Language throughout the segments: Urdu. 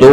2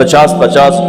50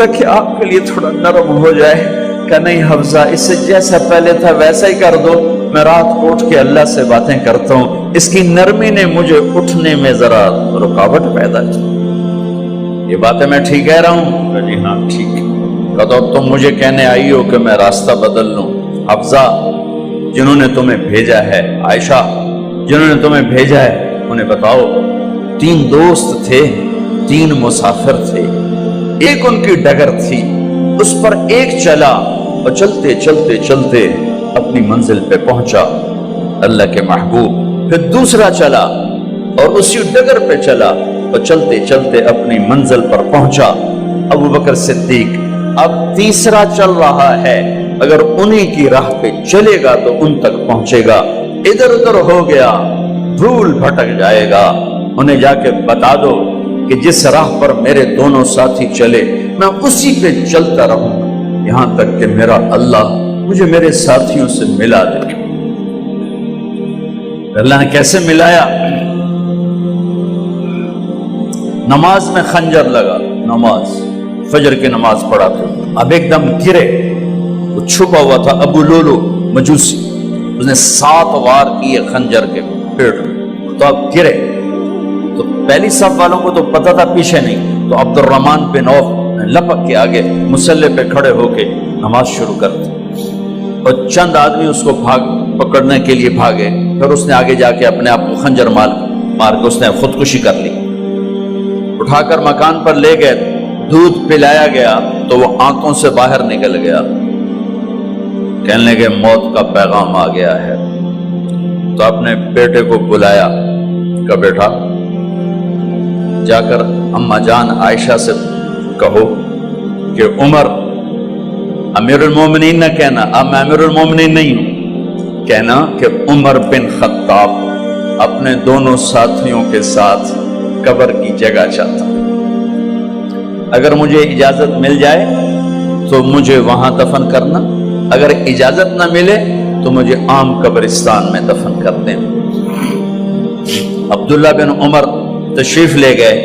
تاکہ آپ کے لیے تھوڑا نرم ہو جائے۔ کہ نہیں حفظہ، اس سے جیسا پہلے تھا ویسا ہی کر دو، میں رات کو اٹھ کے اللہ سے باتیں کرتا ہوں، اس کی نرمی نے مجھے اٹھنے میں ذرا رکاوٹ پیدا کی۔ یہ باتیں میں ٹھیک کہہ رہا ہوں؟ کہ جی ہاں ٹھیک ہے۔ کہ تو تم مجھے کہنے آئی ہو کہ میں راستہ بدل لوں؟ حفظہ، جنہوں نے تمہیں بھیجا ہے، عائشہ جنہوں نے تمہیں بھیجا ہے، انہیں بتاؤ۔ 3 دوست تھے، 3 مسافر تھے، ایک ان کی ڈگر تھی، اس پر ایک چلا اور چلتے چلتے چلتے اپنی منزل پہ پہنچا اللہ کے محبوب، پھر دوسرا چلا اور اسی ڈگر پہ چلا اور چلتے چلتے اپنی منزل پر پہنچا ابو بکر صدیق۔ اب تیسرا چل رہا ہے، اگر انہی کی راہ پہ چلے گا تو ان تک پہنچے گا، ادھر ادھر ہو گیا بھول بھٹک جائے گا۔ انہیں جا کے بتا دو کہ جس راہ پر میرے دونوں ساتھی چلے میں اسی پہ چلتا رہوں یہاں تک کہ میرا اللہ مجھے میرے ساتھیوں سے ملا دے۔ اللہ نے کیسے ملایا؟ نماز میں خنجر لگا، نماز فجر کی نماز پڑھا تھا، اب ایک دم گرے، وہ چھپا ہوا تھا ابو لولو مجوسی، اس نے 7 وار کیے خنجر کے پیٹ میں، تو اب گرے تو پہلی صف والوں کو تو پتہ تھا، پیچھے نہیں، تو عبد الرحمن بن عوف لپک کے آگے مصلی پہ کھڑے ہو کے نماز شروع کر دی، اور چند آدمی اس کو پکڑنے کے لیے بھاگے، پھر اس نے آگے جا کے اپنے آپ کو خنجر مار کے اس نے خودکشی کر لی۔ اٹھا کر مکان پر لے گئے، دودھ پلایا گیا تو وہ آنتوں سے باہر نکل گیا، کہنے لگے موت کا پیغام آ گیا ہے۔ تو اپنے بیٹے کو بلایا کہ بیٹا جا کر اماں جان عائشہ سے کہو کہ عمر امیر المومنین نہ کہنا، اب میں امیر المومنین نہیں ہوں، کہنا کہ عمر بن خطاب اپنے دونوں ساتھیوں کے ساتھ قبر کی جگہ چاہتا، اگر مجھے اجازت مل جائے تو مجھے وہاں دفن کرنا، اگر اجازت نہ ملے تو مجھے عام قبرستان میں دفن کر دیں۔ عبداللہ بن عمر تشریف لے گئے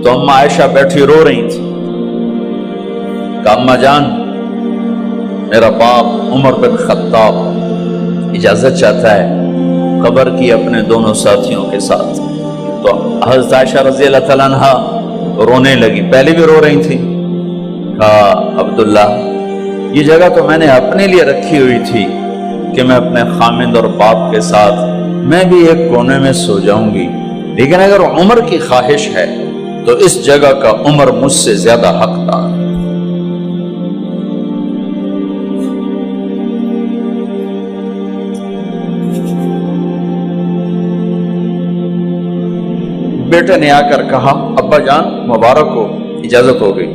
تو اماں عائشہ بیٹھی رو رہی تھی کہ اماں جان میرا باپ عمر بن خطاب اجازت چاہتا ہے قبر کی اپنے دونوں ساتھیوں کے ساتھ۔ تو حضرت عائشہ رضی اللہ تعالیٰ عنہا رونے لگی، پہلے بھی رو رہی تھی، کہا عبداللہ یہ جگہ تو میں نے اپنے لیے رکھی ہوئی تھی کہ میں اپنے خامند اور باپ کے ساتھ میں بھی ایک کونے میں سو جاؤں گی، لیکن اگر عمر کی خواہش ہے تو اس جگہ کا عمر مجھ سے زیادہ حقدار ہے۔ بیٹے نے آ کر کہا ابا جان مبارک ہو، اجازت ہو گئی۔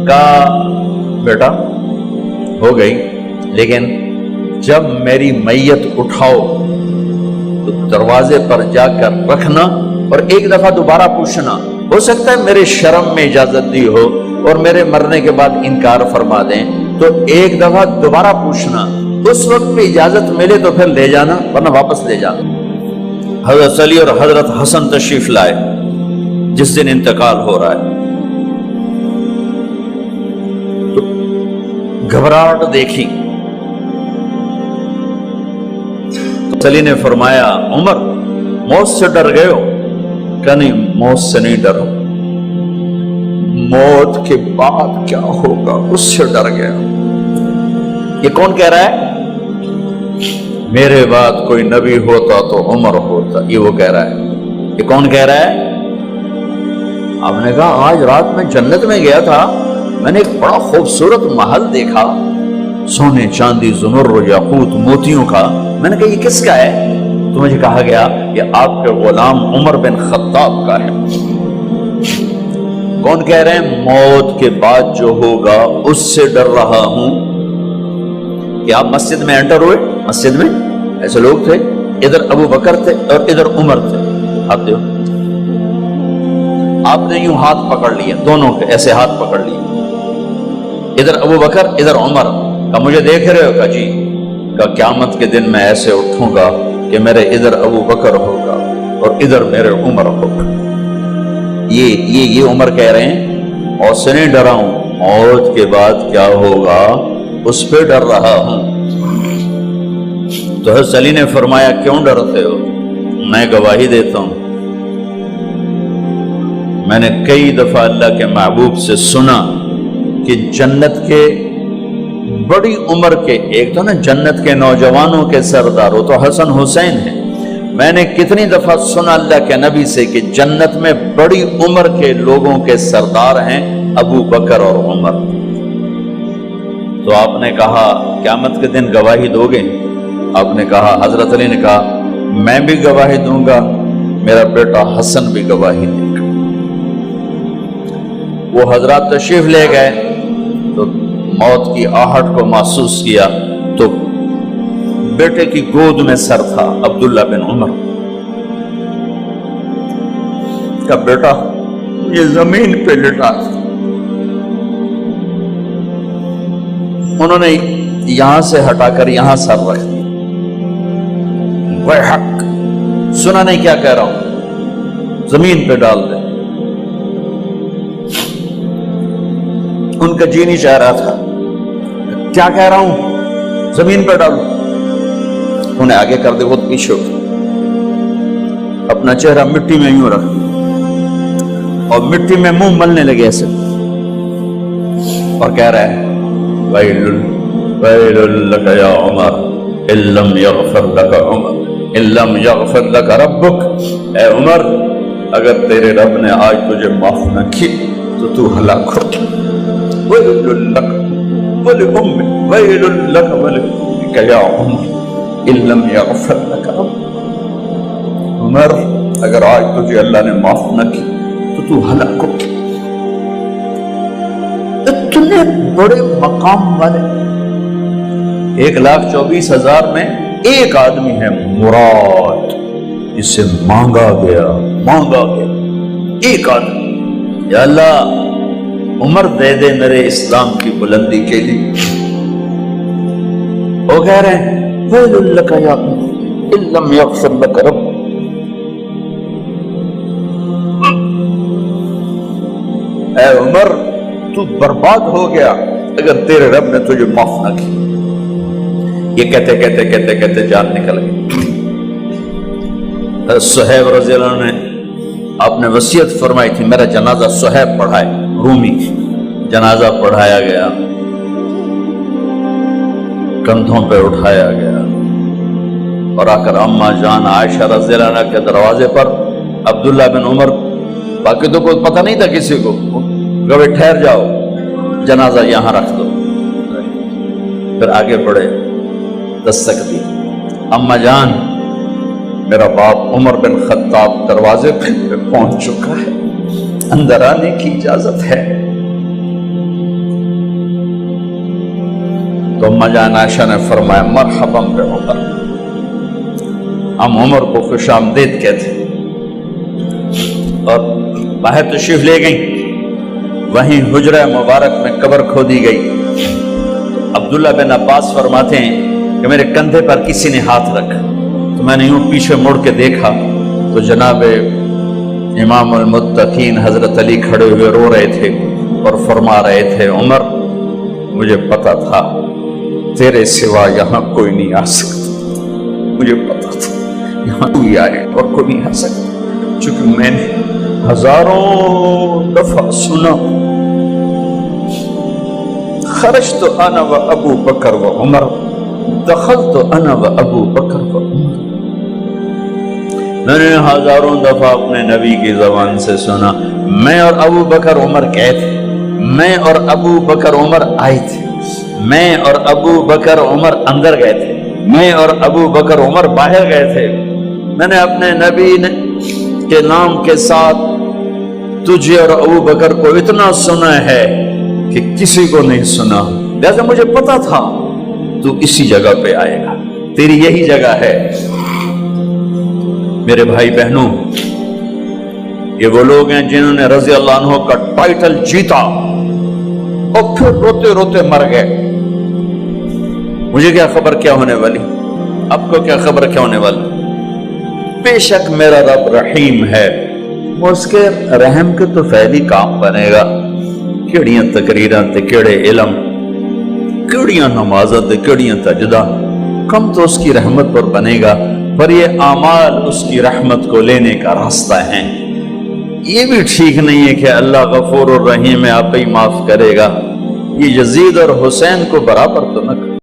کہا بیٹا ہو گئی، لیکن جب میری میت اٹھاؤ تو دروازے پر جا کر رکھنا اور ایک دفعہ دوبارہ پوچھنا، ہو سکتا ہے میرے شرم میں اجازت دی ہو اور میرے مرنے کے بعد انکار فرما دیں، تو ایک دفعہ دوبارہ پوچھنا، اس وقت بھی اجازت ملے تو پھر لے جانا ورنہ واپس لے جانا۔ حضرت علی اور حضرت حسن تشریف لائے جس دن انتقال ہو رہا ہے، تو گھبراہٹ دیکھی، تو علی نے فرمایا عمر موت سے ڈر گئے ہو؟ کہ نہیں موت سے نہیں ڈرو، موت کے بعد کیا ہوگا اس سے ڈر گیا۔ یہ کون کہہ رہا ہے؟ میرے بعد کوئی نبی ہوتا تو عمر ہوتا، یہ وہ کہہ رہا ہے۔ یہ کون کہہ رہا ہے؟ آپ نے کہا آج رات میں جنت میں گیا تھا، میں نے ایک بڑا خوبصورت محل دیکھا، سونے چاندی زمر و یاقوت موتیوں کا، میں نے کہا یہ کس کا ہے؟ تو مجھے کہا گیا یہ آپ کے غلام عمر بن خطاب کا ہے۔ کون کہہ رہے ہیں؟ موت کے بعد جو ہوگا اس سے ڈر رہا ہوں۔ کہ آپ مسجد میں انٹر ہوئے، مسجد میں ایسے لوگ تھے، ادھر ابو بکر تھے اور ادھر عمر تھے، آپ نے یوں ہاتھ پکڑ لیا، دونوں کے ایسے ہاتھ پکڑ لیے، ادھر ابو بکر ادھر عمر، کہ مجھے دیکھ رہے ہو؟ کہ جی۔ کہ قیامت کے دن میں ایسے اٹھوں گا کہ میرے ادھر ابو بکر ہوگا اور ادھر میرے عمر ہوگا۔ یہ عمر کہہ رہے ہیں موت سے نہیں ڈرا ہوں، موت کے بعد کیا ہوگا اس پہ ڈر رہا ہوں۔ تو حضرت علی نے فرمایا کیوں ڈرتے ہو؟ میں گواہی دیتا ہوں، میں نے کئی دفعہ اللہ کے محبوب سے سنا کہ جنت کے بڑی عمر کے، ایک تو نا جنت کے نوجوانوں کے سردار، وہ تو حسن حسین ہیں، میں نے کتنی دفعہ سنا اللہ کے نبی سے کہ جنت میں بڑی عمر کے لوگوں کے سردار ہیں ابو بکر اور عمر۔ تو آپ نے کہا قیامت کے دن گواہی دو گے؟ آپ نے کہا، حضرت علی نے کہا میں بھی گواہی دوں گا، میرا بیٹا حسن بھی گواہی دے گا۔ وہ حضرات تشریف لے گئے تو موت کی آہٹ کو محسوس کیا تو بیٹے کی گود میں سر تھا عبداللہ بن عمر کا، بیٹا یہ زمین پہ لٹا۔ انہوں نے یہاں سے ہٹا کر یہاں سر رکھ دیا۔ وہ حق سنا نہیں کیا کہہ رہا ہوں، زمین پہ ڈال دے۔ ان کا جی نہیں چاہ رہا تھا، کیا کہہ رہا ہوں، زمین پہ ڈالو۔ انہیں آگے کر دے، خود پیچھے اٹھ، اپنا چہرہ مٹی میں یوں رکھ اور مٹی میں منہ ملنے لگے ایسے، اور کہہ رہا ہے ویل لک یا عمر ان لم یغفر لک عمر ان لم یغفر لک ربک، اے عمر اگر تیرے رب نے آج تجھے معاف نہ کی تو ہلاک ہو۔ ویل لک ولأمک ویل لک ولأمک یا عمر ان لم یغفر لک ربک، عمر اگر آج تجھے اللہ نے معاف نہ کی تو ہلاک ہو۔ اتنے بڑے مقام والے 1,24,000 میں ایک آدمی ہے مراد، جسے مانگا گیا ایک آدمی، یا اللہ عمر دے دے میرے اسلام کی بلندی کے لیے۔ وہ کہہ رہے ہیں ویل لک یا عمر ان لم یغفر لک رب، اے عمر تو برباد ہو گیا اگر تیرے رب نے تجھے معاف نہ کی۔ یہ کہتے کہتے جان نکل گئی۔ صہیب رضی اللہ عنہ نے آپ نے وصیت فرمائی تھی میرا جنازہ صہیب پڑھائے، رومی جنازہ پڑھایا گیا، کندھوں پہ اٹھایا گیا، اور آ کر اماں جان عائشہ رضی اللہ عنہ کے دروازے پر عبداللہ بن عمر، باقی تو کوئی پتہ نہیں تھا کسی کو، گوے ٹھہر جاؤ جنازہ یہاں رکھ دو۔ پھر آگے بڑھے، دستک دی، اماں جان میرا باپ عمر بن خطاب دروازے پہ پہنچ چکا ہے، اندر آنے کی اجازت ہے۔ تو اماں جان عائشہ نے فرمایا مرحبا بعمر، ہم عمر کو خوش آمدید کہتے، اور باہر تشریف لے گئیں۔ وہیں حجرہ مبارک میں قبر کھودی گئی۔ عبداللہ بن عباس فرماتے ہیں کہ میرے کندھے پر کسی نے ہاتھ رکھا تو میں نے یوں پیچھے مڑ کے دیکھا تو جناب امام المتقین حضرت علی کھڑے ہوئے رو رہے تھے اور فرما رہے تھے عمر مجھے پتا تھا تیرے سوا یہاں کوئی نہیں آ سکتا، مجھے پتا تھا یہاں کوئی آئے اور کوئی نہیں آ سکتا، چونکہ میں نے ہزاروں دفعہ سنا خرجت انا و ابو بکر و عمر دخلت انا و ابو بکر و عمر، میں نے ہزاروں دفعہ اپنے نبی کی زبان سے سنا میں اور ابو بکر عمر گئے تھے، میں اور ابو بکر عمر آئے تھے، میں اور ابو بکر عمر اندر گئے تھے، میں اور ابو بکر عمر باہر گئے تھے، میں نے اپنے نبی کے نام کے ساتھ تجھے اور ابو بکر کو اتنا سنا ہے کہ کسی کو نہیں سنا، لہذا مجھے پتا تھا تو اسی جگہ پہ آئے گا، تیری یہی جگہ ہے۔ میرے بھائی بہنوں، یہ وہ لوگ ہیں جنہوں نے رضی اللہ عنہ کا ٹائٹل جیتا اور پھر روتے روتے مر گئے۔ مجھے کیا خبر کیا ہونے والی، آپ کو کیا خبر کیا ہونے والی؟ بے شک میرا رب رحیم ہے، وہ اس کے رحم کے تو فعلی کام بنے گا، کیڑیاں تقریراں تے کیڑے علم، کیڑیاں نمازاں تے کیڑیاں تجدہ، کم تو اس کی رحمت پر بنے گا، پر یہ اعمال اس کی رحمت کو لینے کا راستہ ہیں۔ یہ بھی ٹھیک نہیں ہے کہ اللہ غفور الرحیم ہے، آپ ہی معاف کرے گا۔ یہ یزید اور حسین کو برابر تو نہ